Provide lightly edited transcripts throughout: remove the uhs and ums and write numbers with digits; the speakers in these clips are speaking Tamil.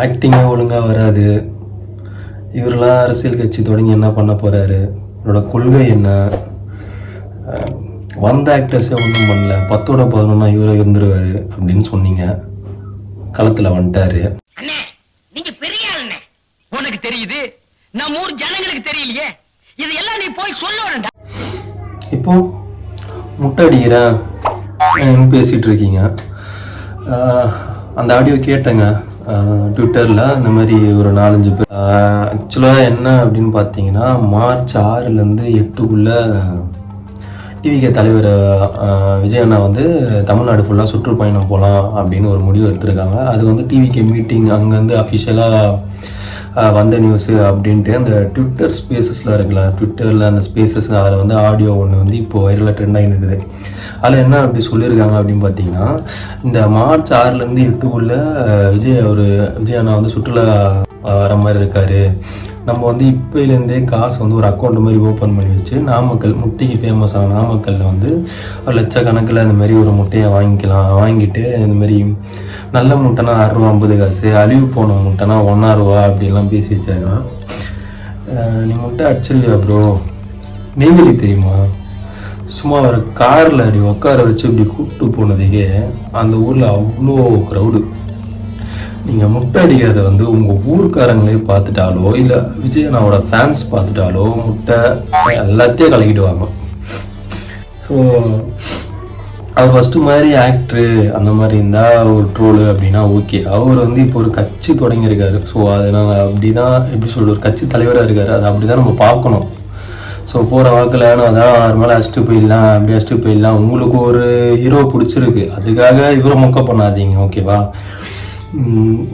ஆக்டிங்கே ஒழுங்காக வராது. இவரெல்லாம் அரசியல் கட்சி தொடங்கி என்ன பண்ண போகிறாரு, இவரோட கொள்கை என்ன, வந்த ஆக்டர்ஸே ஒன்றும் பண்ணல, 10-11 இவரை இருந்துருவாரு அப்படின்னு சொன்னீங்க. களத்தில் வந்துட்டாரு. நீங்க பெரிய ஆளுண்ணே, உனக்கு தெரியுது, நம்ம ஊர் ஜனங்களுக்கு தெரியலையே, இது எல்லாம் நீ போய் சொல்லணும்டா. இப்போ முட்டை அடிக்கிறேன் பேசிகிட்டு இருக்கீங்க. அந்த ஆடியோ கேட்டேங்க ட்விட்டரில். இந்த மாதிரி ஒரு 4-5 பேர். ஆக்சுவலாக என்ன அப்படின்னு பார்த்தீங்கன்னா, மார்ச் 6லேருந்து 8க்குள்ளே டிவிகே தலைவர் விஜய் அண்ணா வந்து தமிழ்நாடு ஃபுல்லாக சுற்றுப்பயணம் போகலாம் அப்படின்னு ஒரு முடிவு எடுத்திருக்காங்க. அது வந்து டிவிகே மீட்டிங் அங்கேருந்து அஃபிஷியலாக வந்த நியூஸு அப்படின்ட்டு அந்த ட்விட்டர் ஸ்பேசஸில் இருக்குல்ல, ட்விட்டரில் அந்த ஸ்பேசஸ் அதில் வந்து ஆடியோ ஒன்று வந்து இப்போது வைரலாக ட்ரெண்ட் ஆகி இருக்குது. அதில் என்ன அப்படி சொல்லியிருக்காங்க அப்படின்னு பார்த்தீங்கன்னா, இந்த மார்ச் 6லேருந்து 8க்குள்ளே விஜய் அண்ணா வந்து சுற்றுலா வர மாதிரி இருக்கார். நம்ம வந்து இப்போலேருந்தே காசு வந்து ஒரு அக்கௌண்ட் மாதிரி ஓப்பன் பண்ணி வச்சு நாமக்கல் முட்டைக்கு ஃபேமஸான நாமக்கல்லில் வந்து ஒரு லட்சக்கணக்கில் இந்த மாதிரி ஒரு முட்டையை வாங்கிட்டு இந்த மாதிரி நல்ல முட்டைனா 6 ரூபா 50 காசு, அழிவு போன முட்டைனா 1 ரூபா அப்படிலாம் பேசி வச்சாங்க. நீ முட்டை அடிச்சிருவியா ப்ரோ? நெய்வேலி தெரியுமா? சும்மா ஒரு காரில் அப்படி உட்கார வச்சு இப்படி கூப்பிட்டு போனதுக்கே அந்த ஊரில் அவ்வளோ க்ரௌடு. நீங்கள் முட்டை அடிக்கிறத வந்து உங்கள் ஊருக்காரங்களே பார்த்துட்டாலோ இல்லை விஜய் அண்ணாவோட ஃபேன்ஸ் பார்த்துட்டாலோ முட்டை எல்லாத்தையும் கலக்கிடுவாங்க. ஸோ அவர் ஃபஸ்ட்டு மாதிரி ஆக்டரு அந்த மாதிரி இருந்தால் ஒரு ட்ரோலு அப்படின்னா ஓகே. அவர் வந்து இப்போ ஒரு கட்சி தொடங்கியிருக்காரு. ஸோ அது நாங்கள் அப்படி தான் எப்படி சொல்கிறது, ஒரு கட்சி தலைவராக இருக்கார். அது அப்படி தான் நம்ம பார்க்கணும். ஸோ போகிற வாக்கில் அதான் 6 மேலே அடிச்சுட்டு போயிடலாம், அப்படி அடிச்சுட்டு போயிடலாம். உங்களுக்கு ஒரு ஹீரோ பிடிச்சிருக்கு, அதுக்காக இவரை மொக்க பண்ணாதீங்க, ஓகேவா?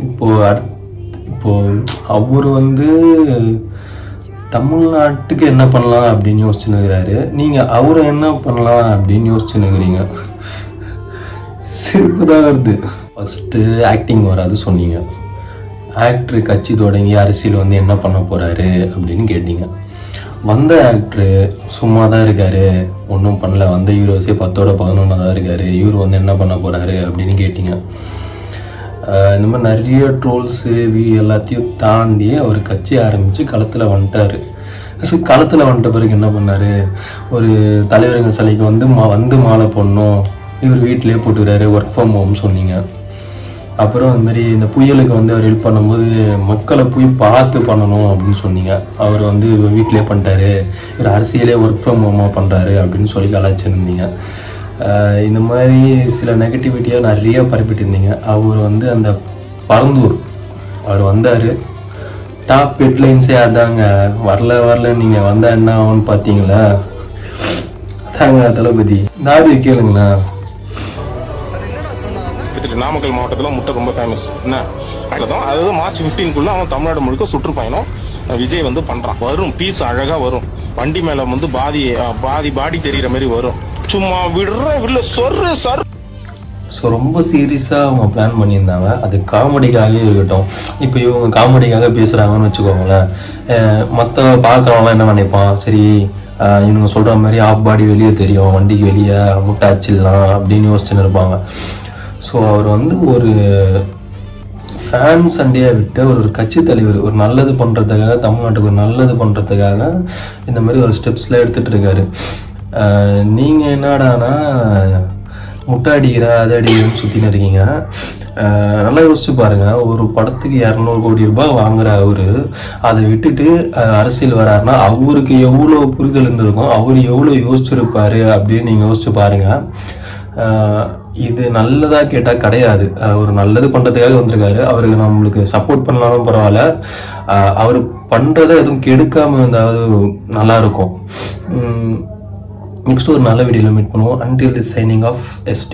இப்போது அவர் வந்து தமிழ்நாட்டுக்கு என்ன பண்ணலாம் அப்படின்னு யோசிச்சுன்னுக்கிறாரு. நீங்கள் அவரை என்ன பண்ணலாம் அப்படின்னு யோசிச்சுன்னுக்கிறீங்க. சிரிப்பு தான் வருது. ஃபஸ்ட்டு ஆக்டிங் வராது சொன்னீங்க. ஆக்டரு கட்சி தொடங்கி அரசியல் வந்து என்ன பண்ண போகிறாரு அப்படின்னு கேட்டீங்க. வந்த ஆக்டரு சும்மா தான் இருக்கார், ஒன்றும் பண்ணல. வந்த ஹீரோஸே 10-11 தான் இருக்கார். இவர் வந்து என்ன பண்ண போகிறாரு அப்படின்னு கேட்டீங்க. இந்த மாதிரி நிறைய ட்ரோல்ஸு எல்லாத்தையும் தாண்டி அவர் கட்சி ஆரம்பித்து களத்தில் வந்துட்டார். ஸோ களத்தில் வந்துட்ட பிறகு என்ன பண்ணார், ஒரு தலைவருங்க சிலைக்கு வந்து மாலை போடணும், இவர் வீட்டிலே போட்டுக்கிறாரு, ஒர்க் ஃப்ரம் ஹோம் சொன்னீங்க. அப்புறம் இந்த மாதிரி இந்த புயலுக்கு வந்து அவர் ஹெல்ப் பண்ணும்போது மக்களை போய் பார்த்து பண்ணணும் அப்படின்னு சொன்னீங்க. அவர் வந்து வீட்டிலே பண்ணிட்டாரு, இவர் அரசியலே ஒர்க் ஃப்ரம் ஹோமாக பண்ணுறாரு அப்படின்னு சொல்லி கலாச்சிருந்தீங்க. இந்த மாதிரி சில நெகட்டிவிட்டியாக நிறைய பரப்பிட்டு இருந்தீங்க. அவர் வந்து அந்த பரந்தூர் அவர் வந்தார், டாப் ஹெட்லைன்ஸே அதாங்க. வரல நீங்கள் வந்தால் என்ன ஆகும்னு பார்த்தீங்களா? அதாங்க தளபதி. இந்த ஆடியோ கேளுங்களா. நாமக்கல் மாவட்டத்தில் முட்டை ரொம்ப ஃபேமஸ். என்ன அதாவது மார்ச் 15க்குள்ள அவன் தமிழ்நாடு முழுக்க சுற்றுப்பயணம் விஜய் வந்து பண்ணுறான். வரும் பீஸ் அழகாக வரும். வண்டி மேலே வந்து பாடி தெரிகிற மாதிரி வரும். சும்மா விடுற சொரு சார். ஸோ ரொம்ப சீரியஸாக அவங்க பிளான் பண்ணியிருந்தாங்க. அது காமெடிக்காகவே இருக்கட்டும். இப்போ இவங்க காமெடிக்காக பேசுகிறாங்கன்னு வச்சுக்கோங்களேன். மற்ற பார்க்குறவங்களாம் என்ன நினைப்பான், சரி இவங்க சொல்கிற மாதிரி ஆஃப் பாடி வெளியே தெரியும், வண்டிக்கு வெளியே முட்டை அச்சிடலாம் அப்படின்னு யோசிச்சுன்னு இருப்பாங்க. ஸோ அவர் வந்து ஒரு ஃபேன் சண்டையாக விட்டு ஒரு கட்சி தலைவர் ஒரு நல்லது பண்ணுறதுக்காக, தமிழ்நாட்டுக்கு ஒரு நல்லது பண்ணுறதுக்காக இந்த மாதிரி ஒரு ஸ்டெப்ஸ்லாம் எடுத்துகிட்டு இருக்காரு. நீங்கள் என்னடானா முட்டை அடிக்கிற அதை அடிக்கிறன்னு சுற்றின்னு இருக்கீங்க. நல்லா யோசிச்சு பாருங்கள். ஒரு படத்துக்கு 200 கோடி ரூபாய் வாங்குற அவர் அதை விட்டுட்டு அரசியல் வராருன்னா அவருக்கு எவ்வளோ புரிதல் இருந்திருக்கும், அவர் எவ்வளோ யோசிச்சிருப்பார் அப்படின்னு நீங்கள் யோசிச்சு பாருங்கள். இது நல்லதாக கேட்டால் கிடையாது. அவர் நல்லது பண்ணுறதுக்காக வந்திருக்காரு. அவருக்கு நம்மளுக்கு சப்போர்ட் பண்ணாலும் பரவாயில்ல, அவர் பண்ணுறதை எதுவும் கெடுக்காமல் இருந்தாவது நல்லாயிருக்கும். நெக்ஸ்ட் ஒரு நல்ல வீடியோவில் மீட் பண்ணுவோம். Until this signing off ST.